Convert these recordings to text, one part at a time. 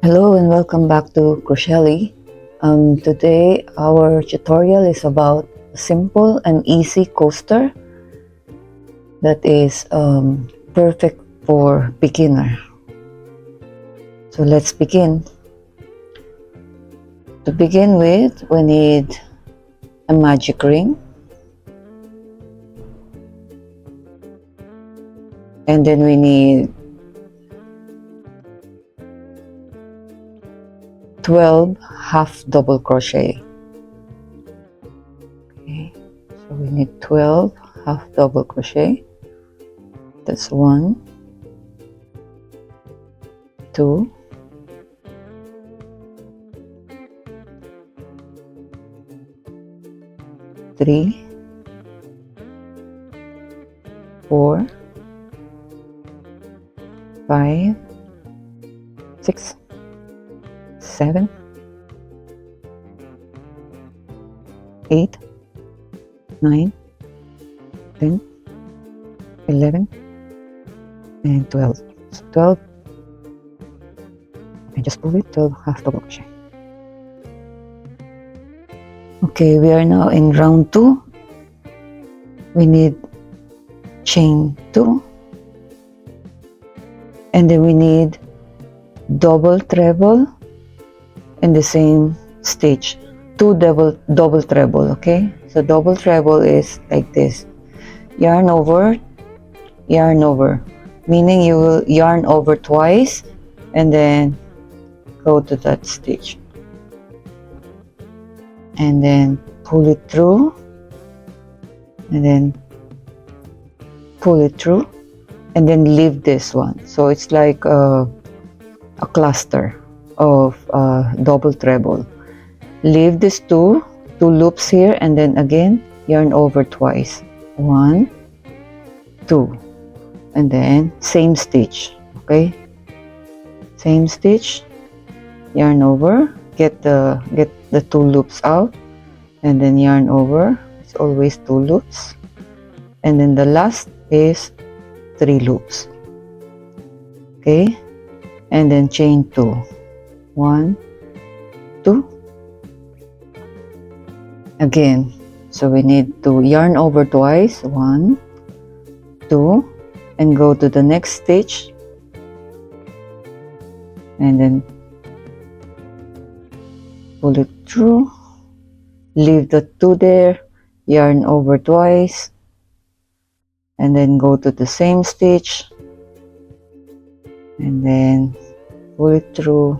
Hello and welcome back to Crochet. Today our tutorial is about a simple and easy coaster that is perfect for beginner. So let's begin. To begin with, we need a magic ring, and then we need 12 half double crochet. Okay, so we need 12 half double crochet. That's 1, 2, 3, 4, 5, 6, 7, 8, 9, 10, 11, and 12. So 12, and just pull it, 12 half double crochet. Okay, we are now in round 2. We need chain 2, and then we need double treble in the same stitch. 2 double treble. Okay, so double treble is like this: yarn over, meaning you will yarn over twice and then go to that stitch and then pull it through and then pull it through and then leave this one. So it's like a cluster of double treble. Leave these two loops here and then again yarn over twice. 1, 2, and then same stitch. Okay, same stitch, yarn over, get the 2 loops out, and then yarn over. It's always 2 loops, and then the last is 3 loops. Okay, and then chain 2. 1, 2, again. So we need to yarn over twice. 1, 2, and go to the next stitch and then pull it through, leave the 2 there, yarn over twice, and then go to the same stitch and then pull it through,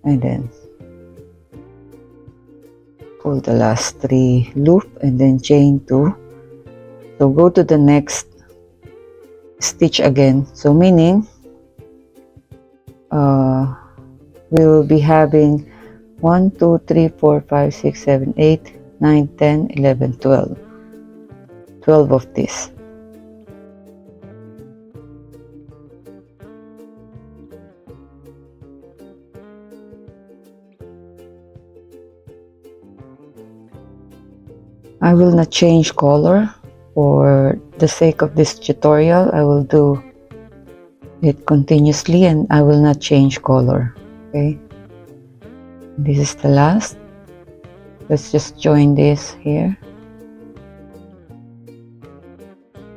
and then pull the last 3 loop and then chain 2. So go to the next stitch again. So meaning we will be having 1, 2, 3, 4, 5, 6, 7, 8, 9, 10, 11, 12. 12 of this. I will not change color for the sake of this tutorial. I will do it continuously and I will not change color. Okay, this is the last. Let's just join this here.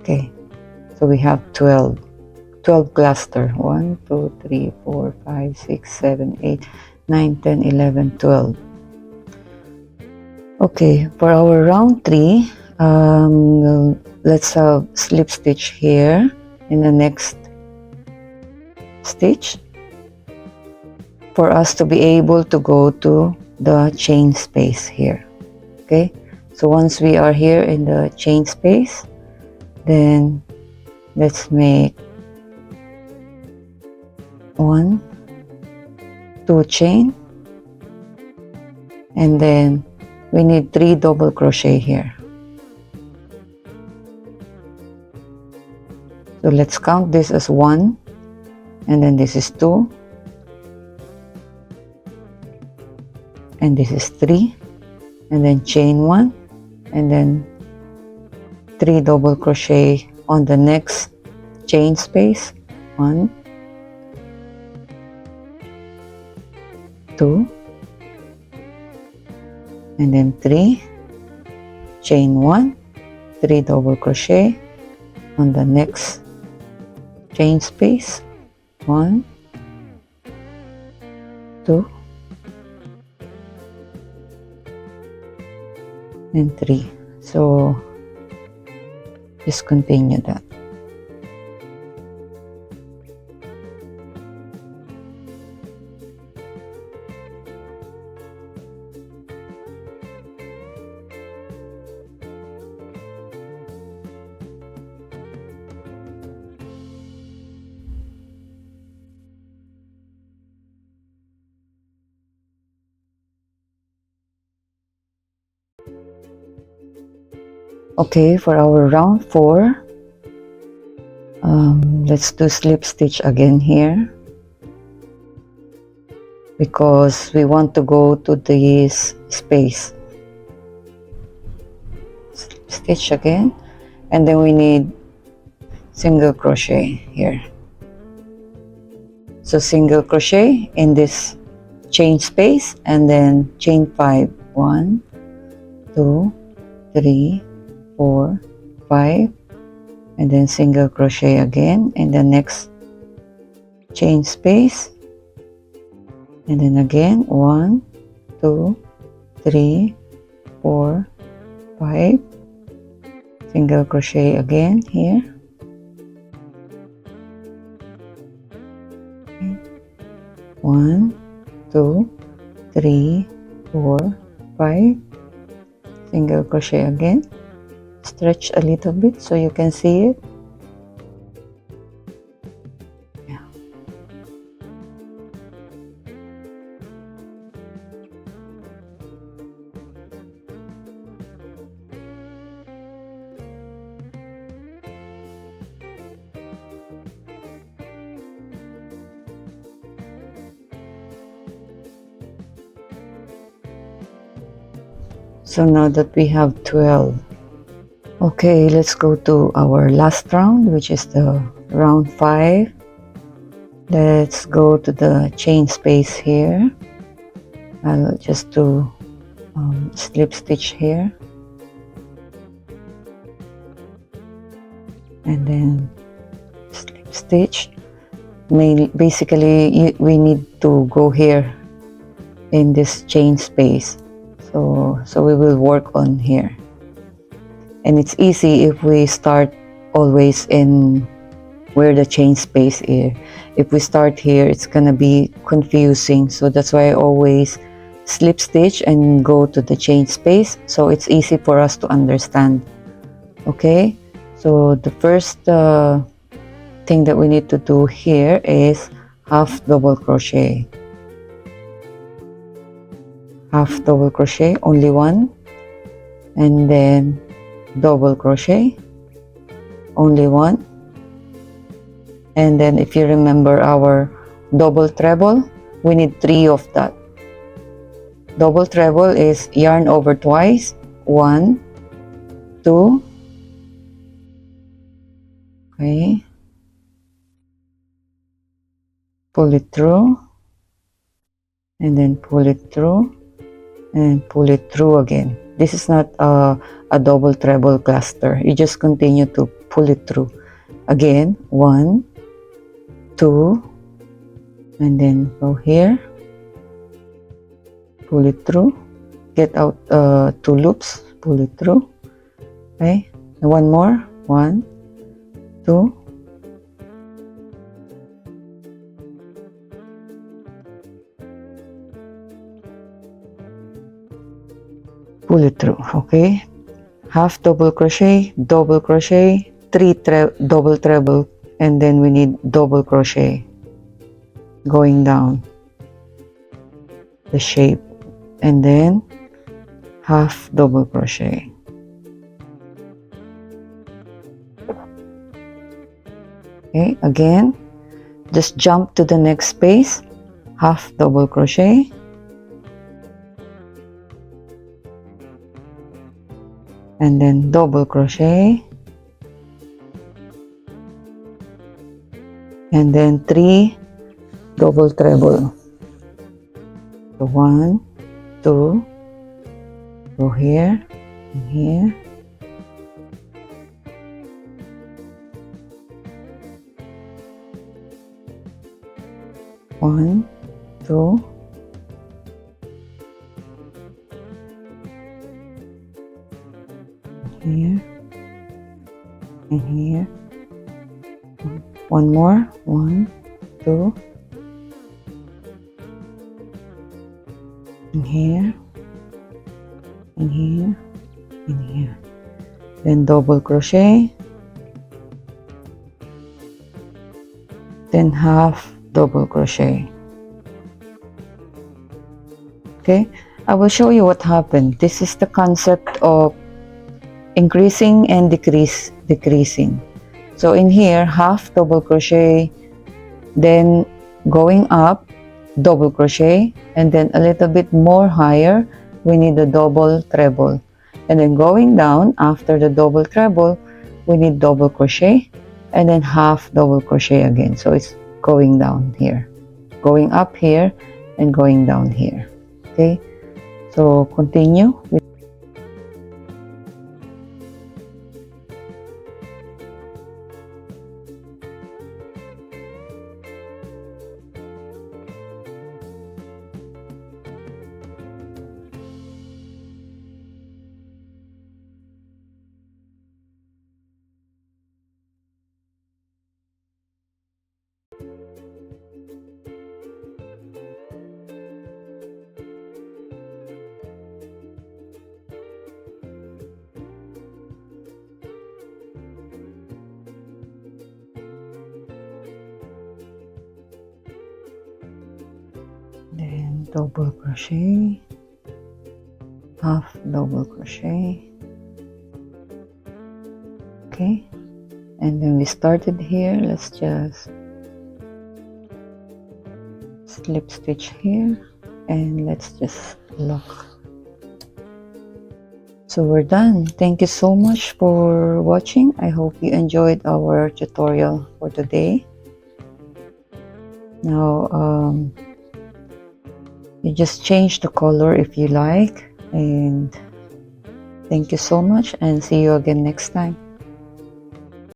Okay, so we have 12 cluster. 1, 2, 3, 4, 5, 6, 7, 8, 9, 10, 11, 12. Okay, for our round 3, let's have slip stitch here in the next stitch for us to be able to go to the chain space here. Okay, so once we are here in the chain space, then let's make 1, 2 chain, and then we need 3 double crochet here. So let's count this as 1, and then this is 2, and this is 3, and then chain 1, and then 3 double crochet on the next chain space. 1, 2, and then 3, chain 1, 3 double crochet on the next chain space. 1, 2, and 3. So just continue that. Okay, for our round 4, let's do slip stitch again here, because we want to go to this space. Slip stitch again, and then we need single crochet here. So single crochet in this chain space, and then chain 5. 1, 2, 3, 4, 5, and then single crochet again in the next chain space, and then again 1, 2, 3, 4, 5, single crochet again here. 1, 2, 3, 4, 5, single crochet again. Stretch a little bit so you can see it. Yeah. So now that we have 12, okay, let's go to our last round, which is the round 5. Let's go to the chain space here. I'll just do slip stitch here, and then slip stitch. Basically, we need to go here in this chain space. So we will work on here. And it's easy if we start always in where the chain space is. If we start here, it's gonna be confusing. So that's why I always slip stitch and go to the chain space, so it's easy for us to understand. Okay, so the first thing that we need to do here is half double crochet. Half double crochet, only one, and then double crochet, only one, and then if you remember our double treble, we need 3 of that. Double treble is yarn over twice, 1, 2, okay, pull it through, and then pull it through, and pull it through again. This is not a double treble cluster. You just continue to pull it through again, 1, 2, and then go here, pull it through, get out 2 loops, pull it through, okay, and one more, 1, 2, pull it through. Okay, half double crochet, 3 double treble, and then we need double crochet going down the shape, and then half double crochet. Okay, again, just jump to the next space, half double crochet, and then double crochet, and then 3 double treble. So 1, 2, go here and here, 1, 2, here and here, one more, 1, 2, and here and here and here, then double crochet, then half double crochet. Okay, I will show you what happened. This is the concept of increasing and decreasing. So in here, half double crochet, then going up double crochet, and then a little bit more higher we need the double treble, and then going down after the double treble we need double crochet, and then half double crochet again. So it's going down here, going up here, and going down here. Okay, so continue with then double crochet, half double crochet. Okay, and then we started here. Let's just slip stitch here and let's just lock. So we're done. Thank you so much for watching. I hope you enjoyed our tutorial for today. Now you just change the color if you like, and thank you so much, and see you again next time.